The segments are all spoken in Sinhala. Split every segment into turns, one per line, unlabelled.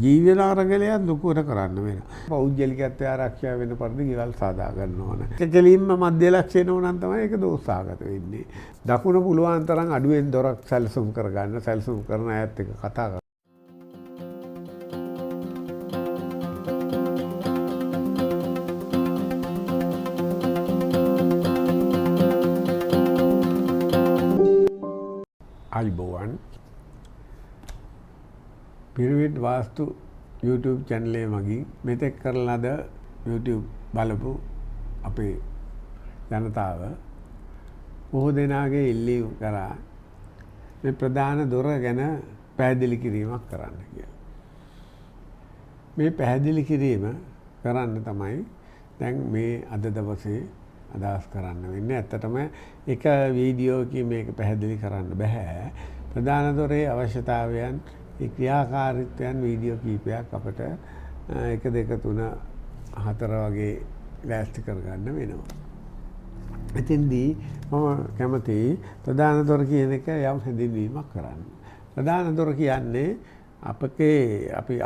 ජීවන අරගලයක් දුකවට කරන්න වෙනවා. පෞද්ගලිකත්වය ආරක්ෂා වෙන පරිදි ගෙවල් සාදා ගන්න ඕන. කෙලින්ම මධ්‍ය ලක්ෂණ ඕනනම් තමයි ඒක දෝෂාගත වෙන්නේ. දකුණ පුළුවන් තරම් අඩුවෙන් දොරක් සැලසුම් කරගන්න, සැලසුම් කරන අයත් එක්ක කතා කරන්න. අයිබෝවන් පිරිවිඩ් වාස්තු YouTube චැනලේ මගින් මෙතෙක් කරලාද YouTube බලපු අපේ ජනතාව බොහෝ දෙනාගේ ඉල්ලීම් කරා මේ ප්‍රධාන දොර ගැන පැහැදිලි කිරීමක් කරන්න කියලා. මේ පැහැදිලි කිරීම කරන්න තමයි දැන් මේ අද දවසේ අදහස් කරන්න වෙන්නේ. ඇත්තටම එක වීඩියෝකින් මේක පැහැදිලි කරන්න බෑ. ප්‍රධාන දොරේ අවශ්‍යතාවයන්, ඒ ක්‍රියාකාරීත්වයන් වීඩියෝ කීපයක් අපිට 1 2 3 4 වගේ ලෑස්ති කරගන්න වෙනවා. එතෙන්දී මම කැමතියි ප්‍රධාන දොර කියන එක යම් හැඳින්වීමක් කරන්න. ප්‍රධාන දොර කියන්නේ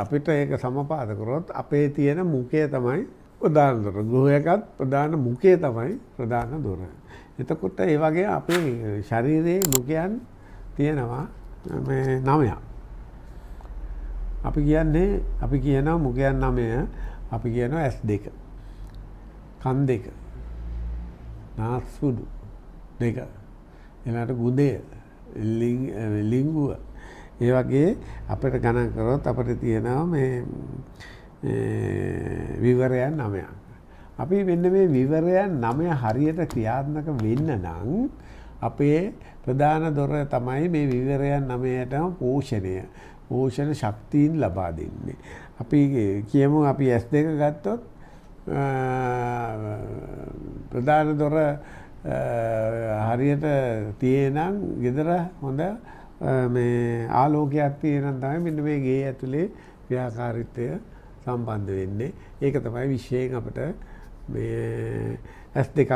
අපිට ඒක සමපාද කරොත් අපේ තියෙන මුඛය තමයි ප්‍රධාන දොර. ගෘහයකත් ප්‍රධාන මුඛය තමයි ප්‍රධාන දොර. එතකොට ඒ වගේ අපේ ශරීරයේ මුඛයන් තියෙනවා මේ 9ක්. අපි කියනවා මුඛයන් 9. අපි කියනවා S2, කන් 2, නාස්පුඩු 2, ඊළඟට ගුදය, ලිංගුව. ඒ වගේ අපිට ගණන් කරොත් අපිට තියෙනවා මේ විවරයන් 9ක්. අපි මෙන්න මේ විවරයන් 9 හරියට ක්‍රියාත්මක වෙන්න නම් අපේ ප්‍රධාන දොර තමයි මේ විවරයන් 9ටම පෝෂණ ශක්තියින් ලබා දෙන්නේ. අපි කියමු අපි S2 ගත්තොත් ප්‍රධාන දොර හරියට තියෙනම් ගෙදර හොඳ මේ ආලෝකයක් තියෙනම් තමයි මෙන්න මේ ගේ ඇතුලේ ක්‍රියාකාරීත්වය සම්බන්ධ වෙන්නේ. ඒක තමයි විශේෂයෙන් අපිට මේ S2ක්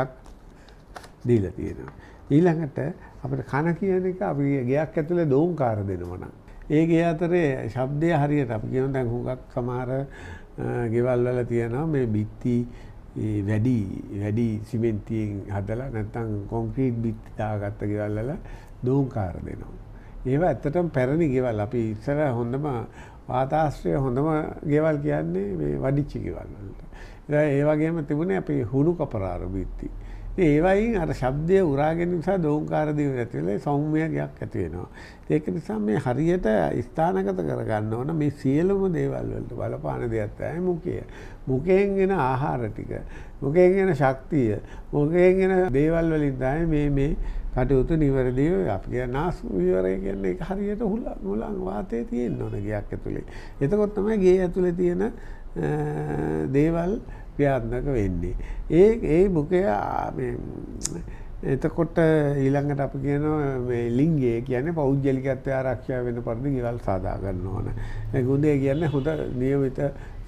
දීලා තියෙනවා. ඊළඟට අපිට කන කියන එක අපි ගෙයක් ඇතුලේ දෝංකාර දෙනවා නම් ඒ ගේ අතරේ ශබ්දය හරියට අපි කියන දැන් හුඟක් සමහර ගෙවල් වල තියෙනවා මේ බිත්ති වැඩි සිමෙන්තියෙන් හදලා නැත්නම් කොන්ක්‍රීට් බිත්ති දාගත්ත ගෙවල් වල දෝංකාර දෙනවා. ඒවා ඇත්තටම පැරණි ගෙවල්. අපි ඉස්සර හොඳම වාතාශ්‍රය හොඳම ගෙවල් කියන්නේ මේ වඩිච්ච ගෙවල් වලට. ඒ වගේම තිබුණේ අපේ හුණු කපරාර බිත්ති. ඒ වයින් අර ශබ්දය උරාගෙන නිසා දෝංකාර දීම නැති වෙලා සෞම්‍ය ගයක් ඇති වෙනවා. ඒක නිසා මේ හරියට ස්ථානගත කරගන්න ඕන මේ සියලුම දේවල් වලට බලපාන දෙයක් තමයි මුඛය. මුඛයෙන් එන ආහාර ටික, මුඛයෙන් එන ශක්තිය, මුඛයෙන් එන දේවල් වලින් තමයි මේ කටයුතු නිවැරදිව අපි කියන නාස් විවරය කියන්නේ ඒක හරියට හුලං වාතයේ තියෙන්න ඕන ගයක් ඇතුලේ. එතකොට තමයි ගේ ඇතුලේ තියෙන දේවල් ක්‍රියාත්මක වෙන්නේ. ඒ මුඛය මේ එතකොට ඊළඟට අපි කියනවා මේ ලිංගය කියන්නේ පෞද්ගලිකත්වය ආරක්ෂා වෙන පරිදි ගෙවල් සාදා ගන්න ඕන. ඒ ගුණය කියන්නේ හොඳ නියමිත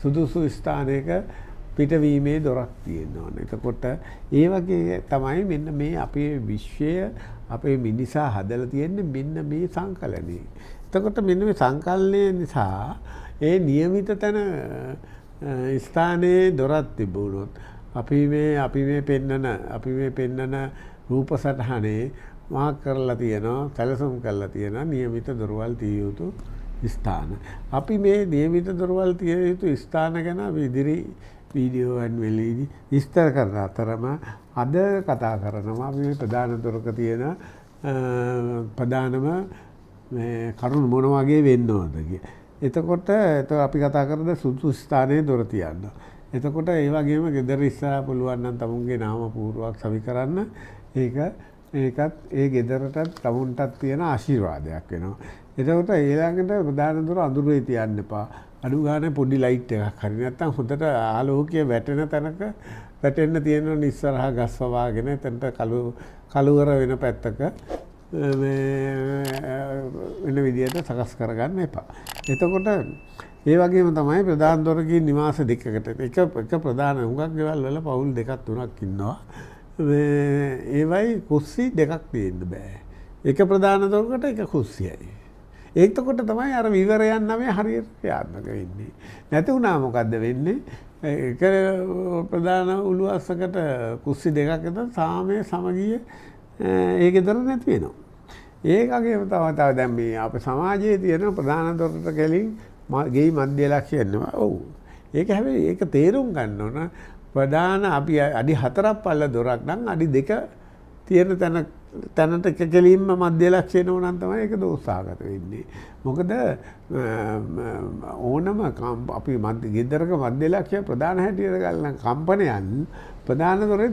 සුදුසු ස්ථානයක පිටවීමේ දොරක් තියෙන්න ඕන. එතකොට ඒ වගේ තමයි මෙන්න මේ අපේ විශ්වය අපේ මිනිසා හදලා තියෙන්නේ මෙන්න මේ සංකලනයේ. එතකොට මෙන්න මේ සංකලනය නිසා ඒ નિયમિત තන ස්ථානයේ දොරක් තිබුණොත් අපි මේ පෙන්නන රූප සටහනේ මාක් කරලා තියෙනවා, සැලසුම් කරලා තියෙනවා નિયમિત දොරවල් තිය යුතු ස්ථාන. අපි මේ નિયમિત දොරවල් තිය යුතු ස්ථාන ගැන ඉදිරි වීඩියෝවන් වලදී විස්තර කරන අතරම අද කතා කරනවා අපි මේ ප්‍රධාන දොරක තියෙන ප්‍රධානම මේ කරුණු මොන වගේ වෙන්න ඕනද කිය. එතකොට අපි කතා කරද සුදුසු ස්ථානයේ දොර තියන්න. එතකොට ඒ වගේම ගෙදර ඉස්සරහා පුළුවන් නම් තමුන්ගේ නාම පූර්වක් සවි කරන්න. ඒකත් ඒ ගෙදරටත් තමුන්ටත් තියෙන ආශිර්වාදයක් වෙනවා. එතකොට ඊළඟට ප්‍රධාන දොර අඳුරේ තියන්න එපා. අඩු ගානේ පොඩි ලයිට් එකක් හරි නැත්නම් හොඳට ආලෝකය වැටෙන තැනක වැටෙන්න තියෙන ඉස්සරහා ගස් වවාගෙන එතනට කළුවර වෙන පැත්තක වෙන විදියට සකස් කරගන්න එපා. එතකොට ඒ වගේම තමයි ප්‍රධාන දොරකින් නිවාස දෙකකට එක ප්‍රධාන හුඟක් ගෙවල් වල පවුල් දෙකක් තුනක් ඉන්නවා. ඒවයි කුස්සි දෙකක් තියෙන්න බෑ. එක ප්‍රධාන දොරකට එක කුස්සියයි. ඒකකොට තමයි අර විවරයන් නමේ හරියට ක්‍රියාත්මක වෙන්නේ. නැති වුණා මොකද්ද වෙන්නේ? ඒක ප්‍රධාන උළුවස්සකට කුස්සි දෙකක් අතර සාමයේ සමගිය ඒකේතර නැති වෙනවා. ඒකගේම තව දැන් මේ අපේ සමාජයේ තියෙන ප්‍රධාන දොරට කෙලින් ගෙයි මධ්‍ය ලක්ෂ්‍ය වෙනවා. ඔව්. ඒක හැබැයි ඒක තේරුම් ගන්න ඕන ප්‍රධාන අපි අඩි 4ක් පල්ල දොරක් නම් අඩි 2 තියෙන තැනට කෙලින්ම මධ්‍ය ලක්ෂ්‍ය වෙනවා නම් තමයි ඒක දෝෂාගත වෙන්නේ. මොකද ඕනම අපි ගෙදරක මධ්‍ය ලක්ෂ්‍ය ප්‍රධාන හැටියට ගන්න කම්පනයන් ප්‍රධාන දොරේ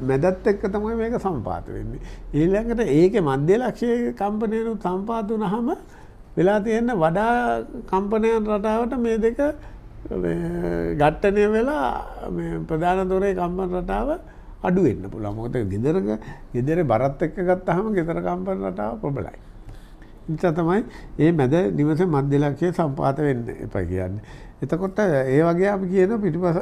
මැදත් එක්ක තමයි මේක සම්පාත වෙන්නේ. ඊළඟට ඒකේ මධ්‍ය ලක්ෂ්‍යයේ කම්පනයනුත් සම්පාත වුණාම වෙලා තියෙන වඩා කම්පනයන් රටාවට මේ දෙක ඝට්ටණය වෙලා මේ ප්‍රධාන දොරේ කම්පන රටාව අඩු වෙන්න පුළුවන්. මොකද ගෙදරේ බරත් එක්ක ගත්තාම ගෙදර කම්පන රටාව ප්‍රබලයි. නිසා තමයි මේ මැද නිවසේ මධ්‍ය ලක්ෂ්‍ය සම්පාත වෙන්න එපා කියන්නේ. එතකොට ඒ වගේ අපි කියන පිටිපස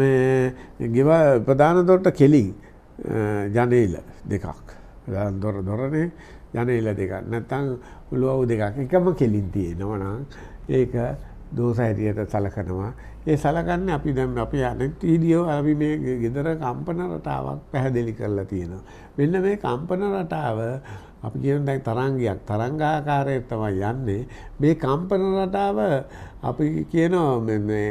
මේ ප්‍රධාන දොරට කෙලින් ජනේල දෙකක්. ප්‍රධාන දොරනේ ජනේල දෙකක්. නැත්නම් උළුවව් දෙකක් එකම කෙලින් තියෙනවා නම් ඒක දෝෂ හැටියට සලකනවා. ඒ සලකන්නේ අපි දැන් අපි අනෙක් වීඩියෝ අපි මේ ගෙදර කම්පන රටාවක් පැහැදිලි කරලා තියෙනවා. මෙන්න මේ කම්පන රටාව අපි කියන දැන් තරංගාකාරයට තමයි යන්නේ. මේ කම්පන රටාව අපි කියනවා මේ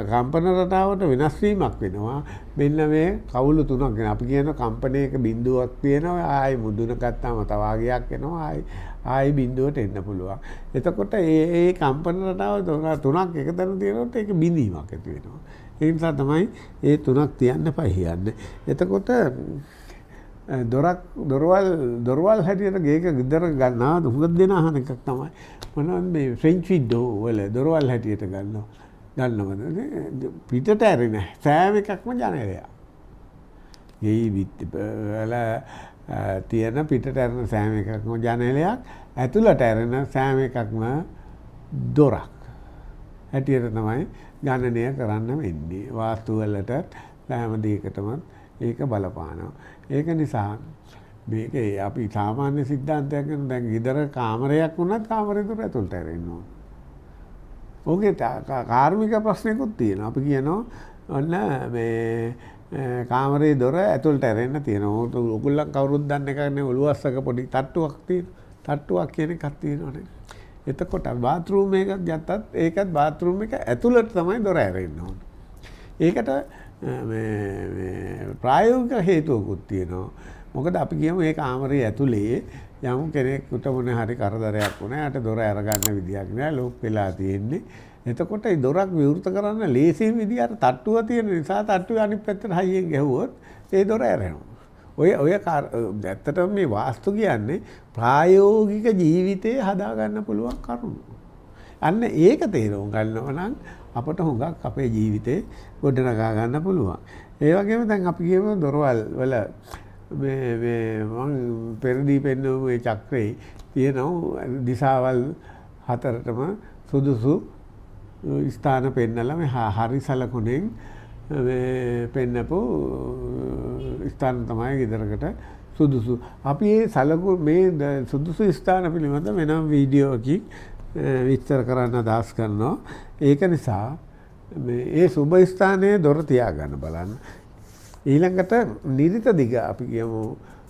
කම්පන රටාවට වෙනස් වීමක් වෙනවා. මෙන්න මේ කවුළු තුනක් වෙනවා. අපි කියන කම්පනයක බිඳුවක් තියෙනවා. ආයි මුදුන ගත්තාම තවාගයක් එනවා. ආයි බිඳුවට එන්න පුළුවන්. එතකොට ඒ කම්පන රටාව තුනක් එකතැන තියෙනකොට ඒක බිඳීමක් ඇති වෙනවා. ඒ නිසා තමයි ඒ තුනක් තියන්න පහියන්නේ. එතකොට දොරවල් හැටියට ගේක ගෙදර ගන්නවා හුඟක් දෙන අහන එකක් තමයි මොනවද මේ ෆ්‍රෙන්ච් වින්ඩෝ වල දොරවල් හැටියට ගන්නවද පිටට ඇරෙන සෑම එකක්ම ජනේලයක්. ගෙයි වල තියෙන පිටට ඇරෙන සෑම එකක්ම ජනේලයක්, ඇතුළට ඇරෙන සෑම එකක්ම දොරක් හැටියට තමයි ගණනය කරන්න වෙන්නේ. වාස්තු වලට හැම දෙයකටම ඒක බලපානවා. ඒක නිසා මේක අපි සාමාන්‍ය සිද්ධාන්තයක් වෙන දැන් ගෙදර කාමරයක් වුණත් කාමරේ දොර ඇතුළට ඇරෙන්න ඕන. ඕකේ කාර්මික ප්‍රශ්නයක්ත් තියෙනවා. අපි කියනවා ඔන්න මේ කාමරේ දොර ඇතුළට ඇරෙන්න තියෙනවා. ඔයගොල්ලන් කවුරුත් දන්නේ නැහැ ඔළුවස්සක පොඩි තට්ටුවක් තියෙනවා. තට්ටුවක් කියන එකක් තියෙනවනේ. එතකොට බාත්රූම් එකක් ගත්තත් ඒකත් බාත්රූම් එක ඇතුළට තමයි දොර ඇරෙන්න ඕන. ඒකට ප්‍රායෝගික හේතුවකුත් තියෙනවා. මොකද අපි කියමු මේ කාමරේ ඇතුලේ යම් කෙනෙකුට මොන හරි කරදරයක් වුණා. යට දොර අරගන්න විදියක් නෑ. ලොක් වෙලා තියෙන්නේ. එතකොට ඒ දොරක් විවෘත කරන්න ලේසිම විදිය අර තට්ටුව තියෙන නිසා තට්ටුවේ අනිත් පැත්තට හයියෙන් ගැහුවොත් ඒ දොර ඇරෙනවා. ඔය ඇත්තටම මේ වාස්තු කියන්නේ ප්‍රායෝගික ජීවිතේ හදා ගන්න පුළුවන් කරුණු. අන්න ඒක තේරුම් ගන්නවා නම් අපට හුඟක් අපේ ජීවිතේ ගොඩනගා ගන්න පුළුවන්. ඒ වගේම දැන් අපි කියමු දොරවල් වල මේ මම පෙරදී පෙන්වපු මේ චක්‍රේ තියෙනවා දිශාවල් හතරටම සුදුසු ස්ථාන පෙන්නලා මේ හරි සලකුණෙන් මේ පෙන්නපු ස්ථාන තමයි ගෙදරකට සුදුසු. අපි මේ සුදුසු ස්ථාන පිළිබඳ වෙනම වීඩියෝකින් විස්තර කරන්න අදහස් කරනවා. ඒක නිසා ඒ සුබ ස්ථානයේ දොර තියාගන්න බලන්න. ඊළඟට නිරිත දිග අපි කියමු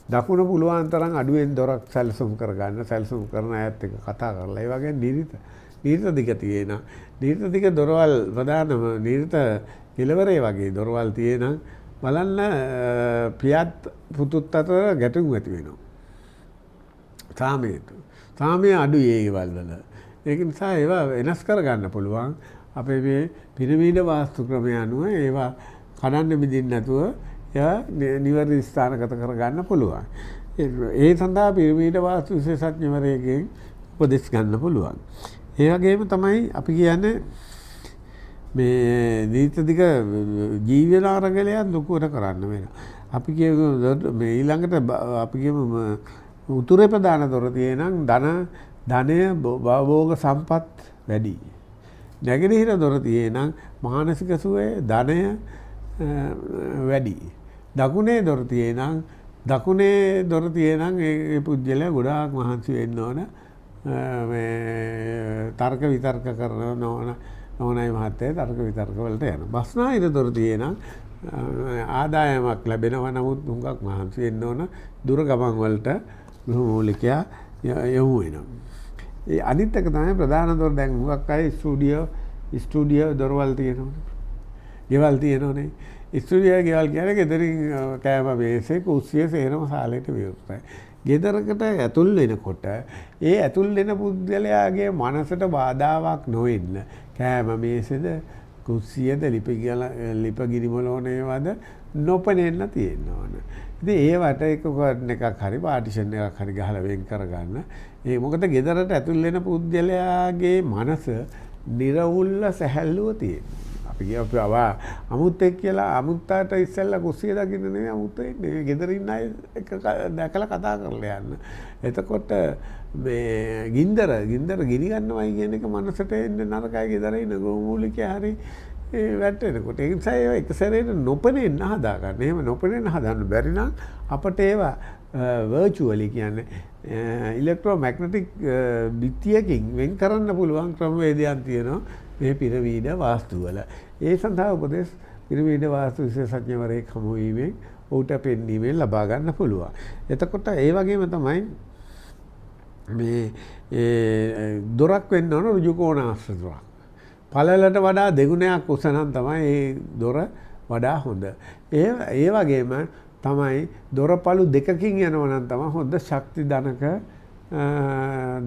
දකුණ පුළුවන් තරම් අඩුවෙන් දොරක් සැලසුම් කරගන්න. සැලසුම් කරන අයත් එක්ක කතා කරලා ඒ වගේ නිරිත දිග තියෙන. නිරිත දිග දොරවල් ප්‍රධානම නිරිත කෙළවරේ වගේ දොරවල් තියෙන බලන්න පියත් පුතුත් අතර ගැටුම් ඇති වෙනවා. සාමය අඩුයි ඒ වල. ඒක නිසා ඒවා වෙනස් කරගන්න පුළුවන්. අපේ මේ පිරමීඩ වාස්තු ක්‍රමය අනුව ඒවා කඩන්න බිඳින්න නැතුව නිවැරදි ස්ථානගත කරගන්න පුළුවන්. ඒ සඳහා පිරමීඩ වාස්තු විශේෂඥවරයෙක්ගෙන් උපදෙස් ගන්න පුළුවන්. ඒ වගේම තමයි අපි කියන්නේ මේ නීතිදික ජීවන අරගලයක් ලොකුවට කරන්න වෙනවා. අපි කියමු මේ ඊළඟට අපි කියමු උතුරේ ප්‍රධාන දොර තියෙනම් ධනය භෝග සම්පත් වැඩි. නැගෙනහිර දොර තියෙනම් මානසික සුවය ධනය වැඩි. දකුණේ දොර තියෙනම් දකුණේ දොර තියෙනම් ඒ පුද්ගලයා ගොඩාක් මහන්සි වෙන්න ඕන. මේ තර්ක විතර්ක කරන නෝනයි මහත්තයා තර්ක විතර්ක වලට යනවා. බස්නාහිර දොර තියෙනම් ආදායමක් ලැබෙනවා. නමුත් හුඟක් මහන්සි වෙන්න ඕන. දුර ගමන් වලට මූලිකයා යොමු වෙනවා. ඒ අනිත් එක තමයි ප්‍රධාන දොර. දැන් හුඟක් අය ස්ටුඩියෝ දොරවල් තියෙනවනේ. ගෙවල් තියෙනවනේ. ස්ටුඩියෝ ගෙවල් කියන්නේ ගෙදරින් කෑම මේසේ කුස්සිය සේරම සාලේට විවෘතයි. ගෙදරකට ඇතුල් වෙනකොට ඒ ඇතුල් වෙන පුද්ගලයාගේ මනසට බාධාවක් නොවෙන්න කෑම මේසෙද කුස්සියද ලිප ගිරිමලෝනේවද නොපෙනෙන්න තියෙනවන. ඉතින් ඒවට එකක් හරි පාටිෂන් එකක් හරි ගහලා වෙන් කරගන්න. ඒ මොකද ගෙදරට ඇතුල් වෙන පුද්ගලයාගේ මනස නිර්වුල්ල සැහැල්ලුව තියෙනවා. අපි අමුත්තෙක් කියලා අමුත්තාට ඉස්සෙල්ලා කුස්සිය දකින්න නෙවෙයි අමුත්ත ඉන්නේ. ගෙදර ඉන්න අය එක දැකලා කතා කරලා යන්න. එතකොට මේ ගින්දර ගිනි ගන්නවයි කියන එක මනසට එන්නේ නරකයි. ගෙදර ඉන්න ගෝමූලිකයා හරි වැටෙනකොට ඒ නිසා ඒවා එක සැරේට නොපෙනෙන්න හදා ගන්න. එහෙම නොපෙනෙන්න හදන්න බැරි නම් අපිට ඒවා වර්චුවලි කියන්නේ ඉලෙක්ට්‍රෝමැග්නටික් බිත්තියකින් වෙන් කරන්න පුළුවන් ක්‍රමවේදයන් තියෙනවා මේ පිරමීඩ වාස්තුවල. ඒ සඳහා උපදෙස් පිරමීඩ වාස්තු විශේෂඥවරයෙක් හමු වීමෙන් ඌට පෙන්වීමෙන් ලබා ගන්න පුළුවන්. එතකොට ඒ වගේම තමයි මේ දොරක් වෙන්න ඕන ඍජු කෝණාශ්‍ර දොරක්. පළලට වඩා දෙගුණයක් උස නම් තමයි ඒ දොර වඩා හොඳ. ඒ වගේම තමයි දොරපළු දෙකකින් යනවා නම් තමයි හොඳ ශක්ති ධනක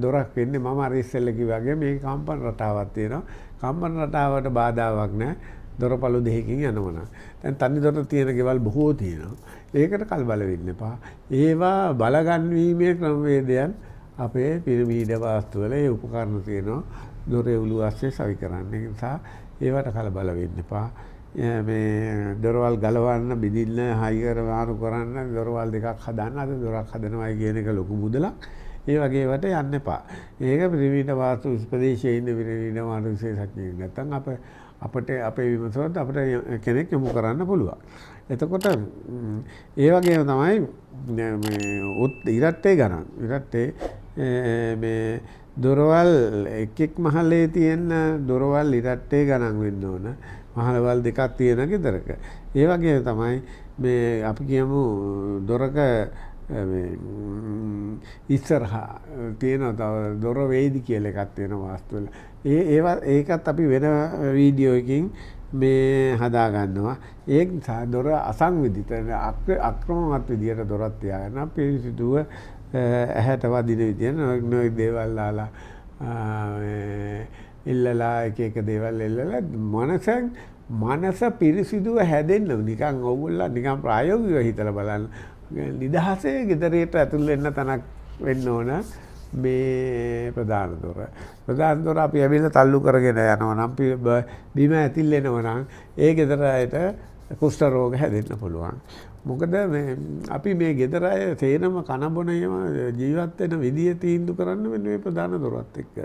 දොරක් වෙන්නේ. මම අර ඉස්සෙල්ලා කිව්වා වගේ මේ කම්පන රටාවක් තියෙනවා. කම්පන රටාවට බාධාවක් නැහැ. දොරපළු දෙකකින් යනවා නම්. දැන් තනි දොර තියෙන ගෙවල් බොහෝ තියෙනවා. ඒකට කලබල වෙන්න එපා. ඒවා බලගන්වීමේ ක්‍රමවේදයන් අපේ පිරමීඩ වාස්තුවල ඒ උපකරණ තියෙනවා. දොරේ උළු ASCII සවි කරන්න. ඒ නිසා ඒවට කලබල වෙන්න එපා. මේ දොරවල් ගලවන්න බිඳින්න හයිකර මාරු කරන්න දොරවල් දෙකක් හදන්න අද දොරක් හදනවයි කියන එක ලොකු මුදලක්. ඒ වගේ වට යන්න එපා. ඒක පිරමීඩ වාස්තු ප්‍රදේශයේ ඉන්න පිරමීඩ වාස්තු විශේෂඥයෙක් නැත්නම් අපිට අපේ විමසුවත් අපිට කෙනෙක් යොමු කරන්න පුළුවන්. එතකොට ඒ වගේම තමයි මේ ඉරට්ටේ ගණන්. ඉරට්ටේ මේ දොරවල් එක් මහලේ තියෙන දොරවල් ඉරට්ටේ ගණන් වෙන්න ඕන. මහලවල් දෙකක් තියෙන ගෙදරක. ඒ වගේ තමයි මේ අපි කියමු දොරක ඉස්සරහා තියෙන දොර වේදි කියලා එකක් තියෙනවා වාස්තුවල. ඒකත් අපි වෙන වීඩියෝ එකකින් මේ හදා ගන්නවා. ඒ නිසා දොර අසංවිධිත අක්‍රමවත් විදියට දොරක් තියාගන්න පිරිසිදුව ඇහැට වදින විදියට නොයෙක් දේවල් දාලා ඉල්ලලා එක දේවල් ඉල්ලලා මනස පිරිසිදුව හැදෙන්න නිකන් ඕගොල්ලෝ නිකන් ප්‍රායෝගිකව හිතලා බලන්න. නිදහසේ ගෙදරට ඇතුල් වෙන්න තැනක් වෙන්න ඕන මේ ප්‍රධාන දොර. ප්‍රධාන දොර අපි ඇවිල්ලා තල්ලු කරගෙන යනවා නම් බිම ඇතිල්ලෙනවා නම් ඒ ගෙදර අයට කුෂ්ඨ රෝග හැදෙන්න පුළුවන්. මොකද අපි මේ ගෙදර අය තේනම කනබොනේම ජීවත් වෙන විදිය තීන්දුව කරන්න මේ ප්‍රධාන දොරත් එක්ක.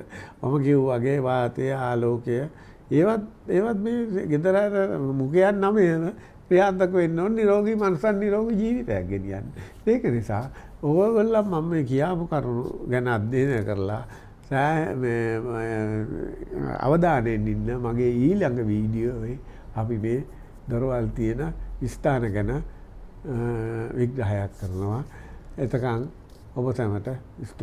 මම කිව්වාගේ වාතය ආලෝකය ඒවත් මේ ගෙදර අය මුඛයන් නම ක්‍රියාත්මක වෙන්න ඕන නිරෝගී මනසන් නිරෝගී ජීවිතයක් ගෙනියන්න. ඒක නිසා ඕගොල්ලෝ මම මේ කියාපු කරුණු ගැන අධ්‍යයනය කරලා අවධානයෙන් ඉන්න මගේ ඊළඟ වීඩියෝවේ අපි මේ දොරවල් තියෙන ස්ථාන ගැන විග්‍රහයක් කරනවා. එතකන් ඔබ සැමට